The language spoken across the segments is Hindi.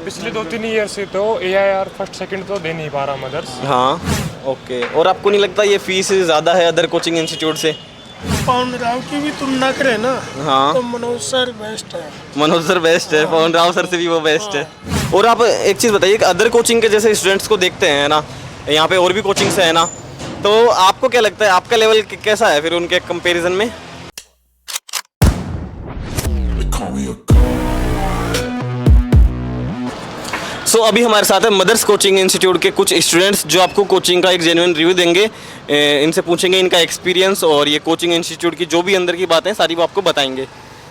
पिछले 2-3 ईयर से तो AIR फर्स्ट सेकंड तो दे नहीं पा रहा मदर्स। हाँ, ओके। और आपको नहीं लगता ये फीस ज़्यादा है अदर कोचिंग इंस्टीट्यूट से? पवन राव की भी तुलना करें ना हाँ, तो मनोज सर बेस्ट है। मनोज सर बेस्ट है, पवन राव सर से भी वो बेस्ट है। और आप एक चीज़ बताइए कि अदर कोचिंग के जैसे स्टूडेंट्स को देखते हैं ना, यहाँ पे और भी कोचिंग्स है ना, तो आपको क्या लगता है आपका लेवल कैसा है फिर उनके कंपैरिजन में? सो अभी हमारे साथ है मदर्स कोचिंग इंस्टीट्यूट के कुछ स्टूडेंट्स जो आपको कोचिंग का एक जेन्युइन रिव्यू देंगे। इनसे पूछेंगे इनका एक्सपीरियंस और ये कोचिंग इंस्टीट्यूट की जो भी अंदर की बातें सारी वो आपको बताएंगे।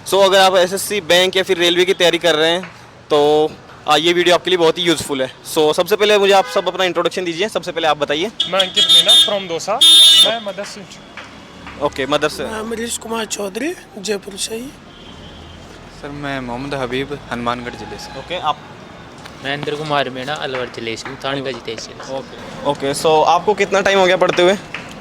सो अगर आप SSC बैंक या फिर रेलवे की तैयारी कर रहे हैं तो ये वीडियो आपके लिए बहुत ही यूज़फुल है। सो सबसे पहले मुझे आप सब अपना इंट्रोडक्शन दीजिए। सबसे पहले आप बताइए। मैं अंकित मीना फ्रॉम दौसा, मैं मदर्स। Okay, mother's. मैं अमरीश कुमार चौधरी जयपुर से ही। सर मैं मोहम्मद हबीब हनुमानगढ़ जिले से। ओके, आप? महेंद्र कुमार मीणा अलवर जिले से, थाने का जिले। ओके, सो आपको कितना टाइम हो गया पढ़ते हुए?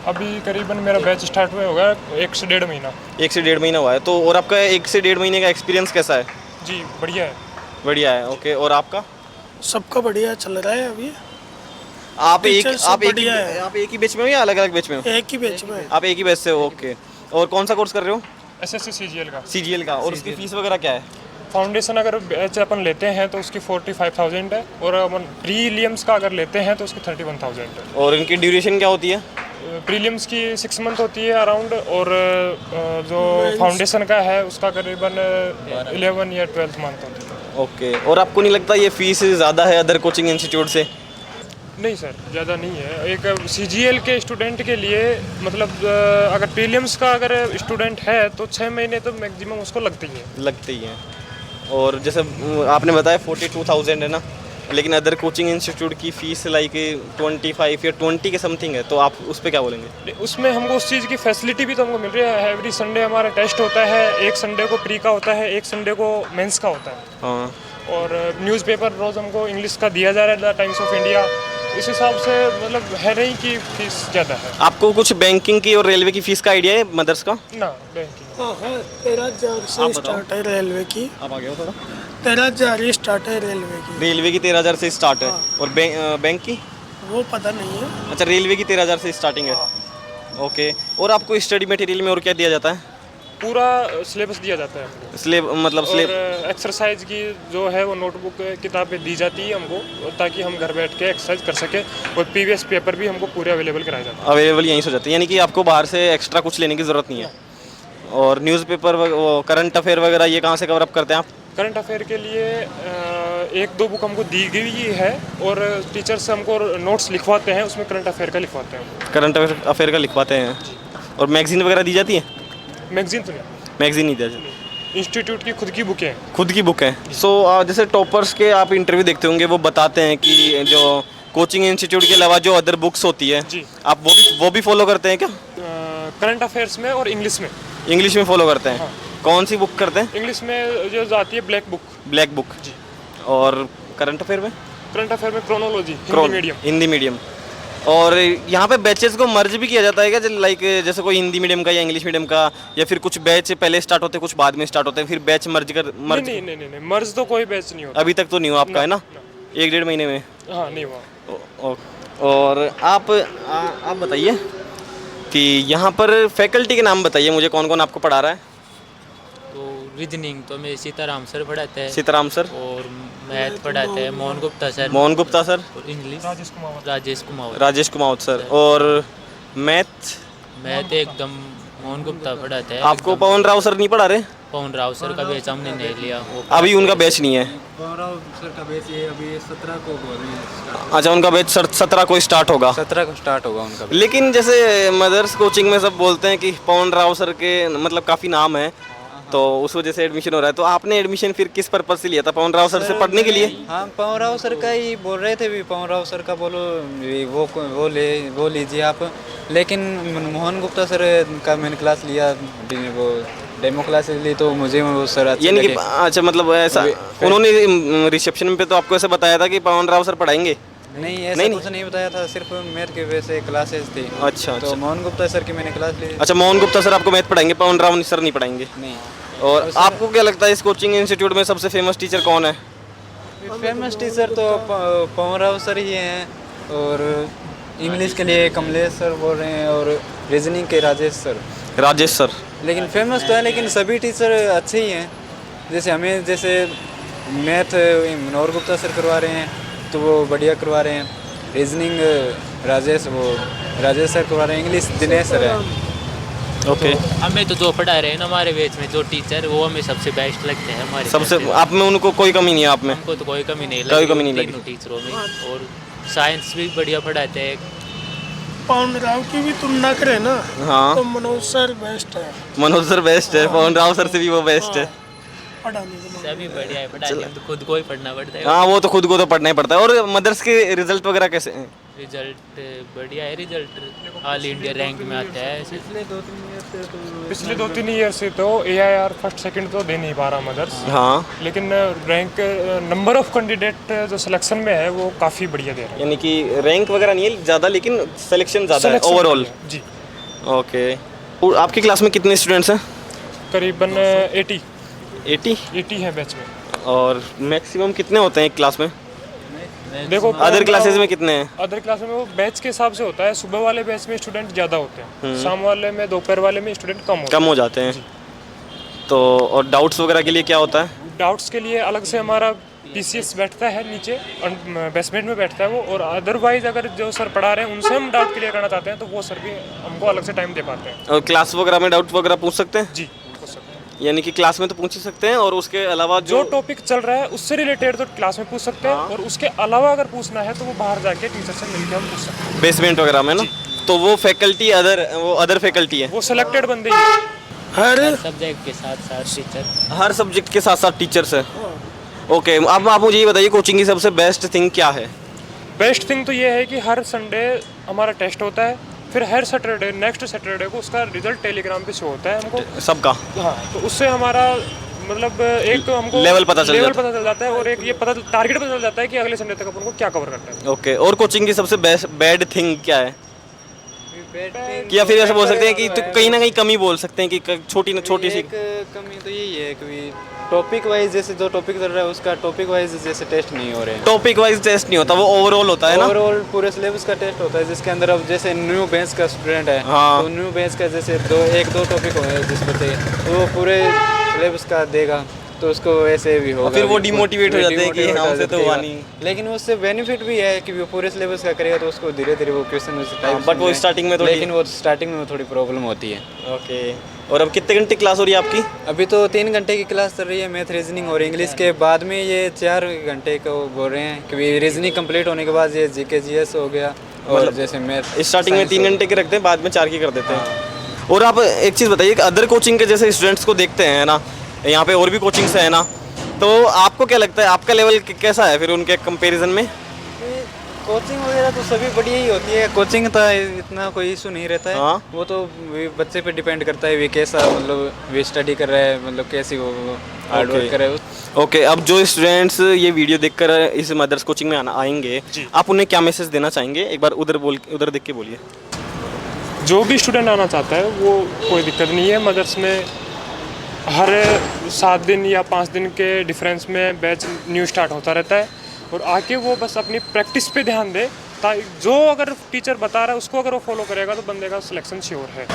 अभी करीबन मेरा बैच स्टार्ट हुआ होगा 1 से 1.5 महीना। 1 से 1.5 महीना हुआ है। तो और आपका 1 से 1.5 महीने का एक्सपीरियंस कैसा है? जी बढ़िया है। बढ़िया है। ओके, और आपका? सबका बढ़िया चल रहा है अभी। आप एक Teachers सब बढ़िया है। आप एक ही बैच में हो या अलग अलग बैच में हो? एक ही बैच में। आप एक ही बैच से हो। ओके, और कौन सा कोर्स कर रहे हो? SSC CGL का। CGL का। और उसकी फीस वगैरह क्या है? फाउंडेशन अगर बैच अपन लेते हैं तो उसकी 45,000 है, और अपन प्रीलियम्स का अगर लेते हैं तो उसकी 31,000 है। और इनकी ड्यूरेशन क्या होती है? प्रीलिम्स की 6 मंथ होती है अराउंड, और जो फाउंडेशन का है उसका करीबन 11 या 12 मंथ होती है। ओके, और आपको नहीं लगता ये फीस ज़्यादा है अदर कोचिंग इंस्टीट्यूट से? नहीं सर, ज़्यादा नहीं है। एक CGL के स्टूडेंट के लिए मतलब अगर प्रीलिम्स का अगर स्टूडेंट है तो 6 महीने तो मैक्सिमम उसको लगते ही है। लगती है। और जैसे आपने बताया 42,000 है ना, लेकिन अदर कोचिंग इंस्टीट्यूट की फ़ीस लाइक 25 या 20 के समथिंग है, तो आप उस पर क्या बोलेंगे? उसमें हमको उस चीज़ की फैसिलिटी भी तो हमको मिल रही है। एवरी संडे हमारा टेस्ट होता है, एक संडे को प्री का होता है, एक संडे को मेंस का होता है। हाँ, और न्यूज़पेपर रोज़ हमको इंग्लिश का दिया जा रहा है, द टाइम्स ऑफ इंडिया। इस हिसाब से मतलब है नहीं कि फीस ज़्यादा है। आपको कुछ बैंकिंग की और रेलवे की फ़ीस का आइडिया है मदर्स का? ना बैंकिंग हाँ है, 13,000 से स्टार्ट है रेलवे की। आप आगे हो थोड़ा। 13,000 ही स्टार्ट है रेलवे की। रेलवे की 13,000 से स्टार्ट है। और बैंक की? वो पता नहीं है। अच्छा, रेलवे की 13,000 से स्टार्टिंग है। ओके, और आपको स्टडी मटेरियल में और क्या दिया जाता है? पूरा सिलेबस दिया जाता है। स्लेब मतलब और स्लेब एक्सरसाइज की जो है वो नोटबुक किताबें दी जाती है हमको, ताकि हम घर बैठ के एक्सरसाइज कर सकें। और प्रीवियस पेपर भी हमको पूरे अवेलेबल कराए जाते हैं। अवेलेबल यहीं से हो जाती है, यानी कि आपको बाहर से एक्स्ट्रा कुछ लेने की ज़रूरत नहीं है। और न्यूज़पेपर वो करंट अफेयर वगैरह ये कहाँ से कवर अप करते हैं आप? करंट अफेयर के लिए 1-2 बुक हमको दी गई है, और टीचर्स हमको नोट्स लिखवाते हैं, उसमें करंट अफेयर का लिखवाते हैं। करंट अफेयर का लिखवाते हैं। और मैगजीन वगैरह दी जाती है? मैगजीन तो नहीं, मैगजीन नहीं दी जाती, इंस्टीट्यूट की खुद की बुकें हैं। खुद की बुक है। सो जैसे टॉपर्स के आप इंटरव्यू देखते होंगे, वो बताते हैं कि जो कोचिंग इंस्टीट्यूट के अलावा जो अदर बुक्स होती है, जी। आप वो भी फॉलो करते हैं क्या? करंट अफेयर्स में और इंग्लिश में। इंग्लिश में फॉलो करते हैं? हाँ। कौन सी बुक करते हैं? इंग्लिश में जो आती है ब्लैक बुक। Black book. जी। और करंट अफेयर में? करंट अफेयर में chronology, Hindi medium. Hindi medium. और यहाँ पे बैचेस को मर्ज भी किया जाता है क्या, लाइक जैसे कोई हिंदी मीडियम का या इंग्लिश मीडियम का, या फिर कुछ बैच पहले स्टार्ट होते हैं कुछ बाद में स्टार्ट होते हैं, फिर बैच मर्ज नहीं, मर्ज तो कोई बैच नहीं होता अभी तक तो नहीं हुआ आपका, है ना? 1-1.5 महीने में? हाँ, नहीं हुआ। और आप बताइए कि यहाँ पर फैकल्टी के नाम बताइए मुझे, कौन कौन आपको पढ़ा रहा है? तो रीजनिंग तो मैं सीताराम सर पढ़ाते हैं, सीताराम सर। और मैथ पढ़ाते हैं मोहन गुप्ता सर, मोहन गुप्ता सर। और इंग्लिश राजेश कुमार। राजेश कुमावत सर। और मैथ एकदम मोहन गुप्ता पढ़ाते हैं। आपको पवन राव सर नहीं पढ़ा रहे? पवन राव सर का बैच हमने नहीं लिया, वो अभी उनका बैच नहीं है? पवन राव सर का बैच ये अभी 17 को अच्छा, उनका बैच 17 को स्टार्ट होगा। 17 को स्टार्ट होगा उनका बैच। लेकिन जैसे मदर्स कोचिंग में सब बोलते हैं कि पवन राव सर के मतलब काफ़ी नाम है, तो उस वजह से एडमिशन हो रहा है। तो आपने एडमिशन फिर किस पर्पज से लिया था? पवन राव सर से पढ़ने के लिए? हाँ, पवन राव सर का ही बोल रहे थे भी, पवन राव सर का बोलो वो लीजिए आप। लेकिन मोहन गुप्ता सर का मैंने क्लास लिया, वो डेमो क्लास ली, तो मुझे वो सर अच्छे यानी कि लगे। अच्छा, मतलब ऐसा उन्होंने रिसेप्शन पे तो आपको ऐसे बताया था कि पवन राव सर पढ़ाएंगे? नहीं, ऐसा कुछ नहीं बताया था, सिर्फ मैथ के वैसे क्लासेस थी। अच्छा, तो मोहन गुप्ता सर की मैंने क्लास ली। अच्छा, मोहन गुप्ता सर आपको मैथ पढ़ाएंगे, पवन राव सर नहीं पढ़ाएंगे? नहीं। और आपको क्या लगता है इस कोचिंग इंस्टीट्यूट में सबसे फेमस टीचर कौन है? फेमस टीचर तो पवन राव सर ही हैं, और इंग्लिश के लिए कमलेश सर बोल रहे हैं, और रीजनिंग के राजेश सर। राजेश सर। लेकिन फेमस तो है, लेकिन सभी टीचर अच्छे ही हैं। जैसे हमें जैसे मैथ मनोहर गुप्ता सर करवा रहे हैं, तो वो बढ़िया करवा रहे हैं। रीजनिंग राजेश सर करवा रहे हैं। इंग्लिश दिनेश सर है। ओके। हमें तो जो पढ़ा रहे हैं ना हमारे बैच में जो टीचर, वो हमें सबसे बेस्ट लगते हैं हमारे सबसे बैच में। आप में उनको कोई कमी नहीं है आप में? हमको तो कोई कमी नहीं कोई कमी नहीं लगी। तीनों टीचरों में, और साइंस भी बढ़िया पढ़ाते हैं। पवन राव की भी तुलना करें ना, हाँ। तो मनोज सर बेस्ट है मनोज सर बेस्ट है, पवन राव सर से भी वो बेस्ट है। पढ़ाने के मामले सभी बढ़िया है पढ़ाने में, तो खुद को ही पढ़ना पड़ता है। हाँ वो तो खुद को तो पढ़ना ही पड़ता है। और मदर्स के रिजल्ट वगैरह कैसे हैं? रिजल्ट बढ़िया है, रिजल्ट ऑल इंडिया रैंक में आता है। पिछले 2-3 ईयर से तो AIR फर्स्ट सेकंड तो दे नहीं पा रहा मदर्स, हाँ। लेकिन रैंक नंबर ऑफ कैंडिडेट जो सिलेक्शन में है वो काफ़ी बढ़िया दे रहा है। यानी कि रैंक वगैरह नहीं है ज़्यादा, लेकिन सिलेक्शन ज़्यादा है Selection ओवरऑल। जी, ओके। और आपकी क्लास में कितने स्टूडेंट्स हैं? करीबन 80 है बैच में। और मैक्सिमम कितने होते हैं एक क्लास में? देखो अदर क्लासेस में कितने हैं? अदर क्लास में वो बैच के हिसाब से होता है। सुबह वाले बैच में स्टूडेंट ज़्यादा होते हैं, शाम वाले में, दोपहर वाले में स्टूडेंट कम होते कम हो जाते हैं। तो और डाउट्स वगैरह के लिए क्या होता है? हैं। डाउट्स के लिए अलग से हमारा PCS बैठता है नीचे, बेसमेंट में बैठता है वो। और अदरवाइज अगर जो सर पढ़ा रहे हैं उनसे हम डाउट क्लियर करना चाहते हैं तो वो सर भी हमको अलग से टाइम दे पाते हैं। और क्लास वगैरह में डाउट वगैरह पूछ सकते हैं? जी, हो सकता है। यानी कि क्लास में तो पूछ ही सकते हैं, और उसके अलावा जो टॉपिक चल रहा है उससे रिलेटेड तो क्लास में पूछ सकते हैं, और उसके अलावा अगर पूछना है तो वो बाहर जाके टीचर से मिलकर हम पूछ सकते हैं। बेसमेंट वगैरह में ना, तो वो फैकल्टी अदर फैकल्टी है? वो सिलेक्टेड बंदे ही हैं। हर सब्जेक्ट के साथ साथ टीचर, हर सब्जेक्ट के साथ साथ टीचर्स है। ओके। अब आप मुझे ये बताइए, कोचिंग की सबसे बेस्ट थिंग क्या है? बेस्ट थिंग तो ये है कि हर संडे हमारा टेस्ट होता है, फिर हर सैटरडे, नेक्स्ट सैटरडे को उसका रिजल्ट टेलीग्राम पे शो होता है हमको। सबका? हाँ, तो उससे हमारा मतलब एक तो हमको लेवल पता चल जाता है, और एक ये टारगेट पता चल जाता है कि अगले संडे तक अपन को क्या कवर करना है। ओके। और कोचिंग की सबसे बैड थिंग क्या है? या फिर ऐसा बोल सकते हैं कि तो कहीं ना कहीं कमी बोल सकते हैं कि छोटी सी एक कमी तो यही है कि टॉपिक वाइज जैसे जो टॉपिक चल रहा है उसका टॉपिक वाइज जैसे टेस्ट नहीं हो रहे हैं। टॉपिक वाइज टेस्ट नहीं होता, वो ओवरऑल होता है ना? ओवरऑल पूरे सिलेबस का टेस्ट होता है, जिसके अंदर अब जैसे न्यू बेंच का स्टूडेंट है, हाँ। तो न्यू बेंच का जैसे एक दो टॉपिक हो जिस बच्चे, तो वो पूरे सिलेबस का देगा, तो उसको वैसे भी होगा। फिर वो डिमोटिवेट हो जाते हैं कि हमसे तो हुआ नहीं। लेकिन उससे बेनिफिट भी है कि वो पूरे सिलेबस का करेगा, तो उसको धीरे धीरे वो क्वेश्चन टाइप, बट वो स्टार्टिंग में लेकिन वो स्टार्टिंग में थोड़ी प्रॉब्लम होती है। ओके। और अब कितने घंटे क्लास हो रही है आपकी? अभी तो 3 घंटे की क्लास चल रही है मैथ, रीजनिंग और इंग्लिश के। बाद में ये 4 घंटे का वो बोल रहे हैं कि रीजनिंग कंप्लीट होने के बाद ये GK GS हो गया, और जैसे मैथ स्टार्टिंग में 3 घंटे के रखते हैं, बाद में 4 की कर देते हैं। और आप एक चीज़ बताइए कि अदर कोचिंग के जैसे स्टूडेंट्स को देखते हैं ना, यहाँ पे और भी कोचिंग्स है ना, तो आपको क्या लगता है आपका लेवल कैसा है फिर उनके कंपैरिजन में? कोचिंग वगैरह तो सभी बढ़िया ही होती है। कोचिंग तो इतना कोई इशू नहीं रहता है। हाँ। वो तो बच्चे पे डिपेंड करता है, वे कैसा मतलब वे स्टडी कर रहा है, मतलब कैसी वो हार्ड वर्क कर रहा है। ओके। अब जो स्टूडेंट्स ये वीडियो देखकर इस मदर्स कोचिंग में आएंगे, आप उन्हें क्या मैसेज देना चाहेंगे? एक बार उधर देख के बोलिए। जो भी स्टूडेंट आना चाहता है वो कोई दिक्कत नहीं है। मदर्स में हर 7 दिन या 5 दिन के डिफरेंस में बैच न्यू स्टार्ट होता रहता है, और आके वो बस अपनी प्रैक्टिस पे ध्यान दे, ताकि जो अगर टीचर बता रहा है उसको अगर वो फॉलो करेगा तो बंदे का सिलेक्शन श्योर है।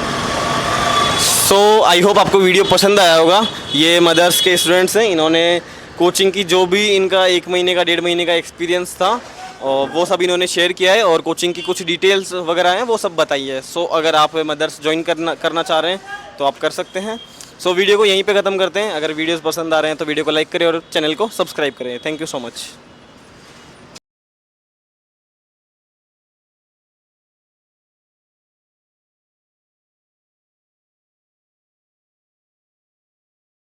सो आई होप आपको वीडियो पसंद आया होगा। ये मदर्स के स्टूडेंट्स हैं, इन्होंने कोचिंग की जो भी इनका 1 महीने का 1.5 महीने का एक्सपीरियंस था और वो सब इन्होंने शेयर किया है, और कोचिंग की कुछ डिटेल्स वगैरह हैं वो सब बताई है। सो अगर आप मदर्स ज्वाइन करना चाह रहे हैं तो आप कर सकते हैं। सो वीडियो को यहीं पे ख़त्म करते हैं। अगर वीडियोस पसंद आ रहे हैं तो वीडियो को लाइक करें और चैनल को सब्सक्राइब करें। Thank you so much.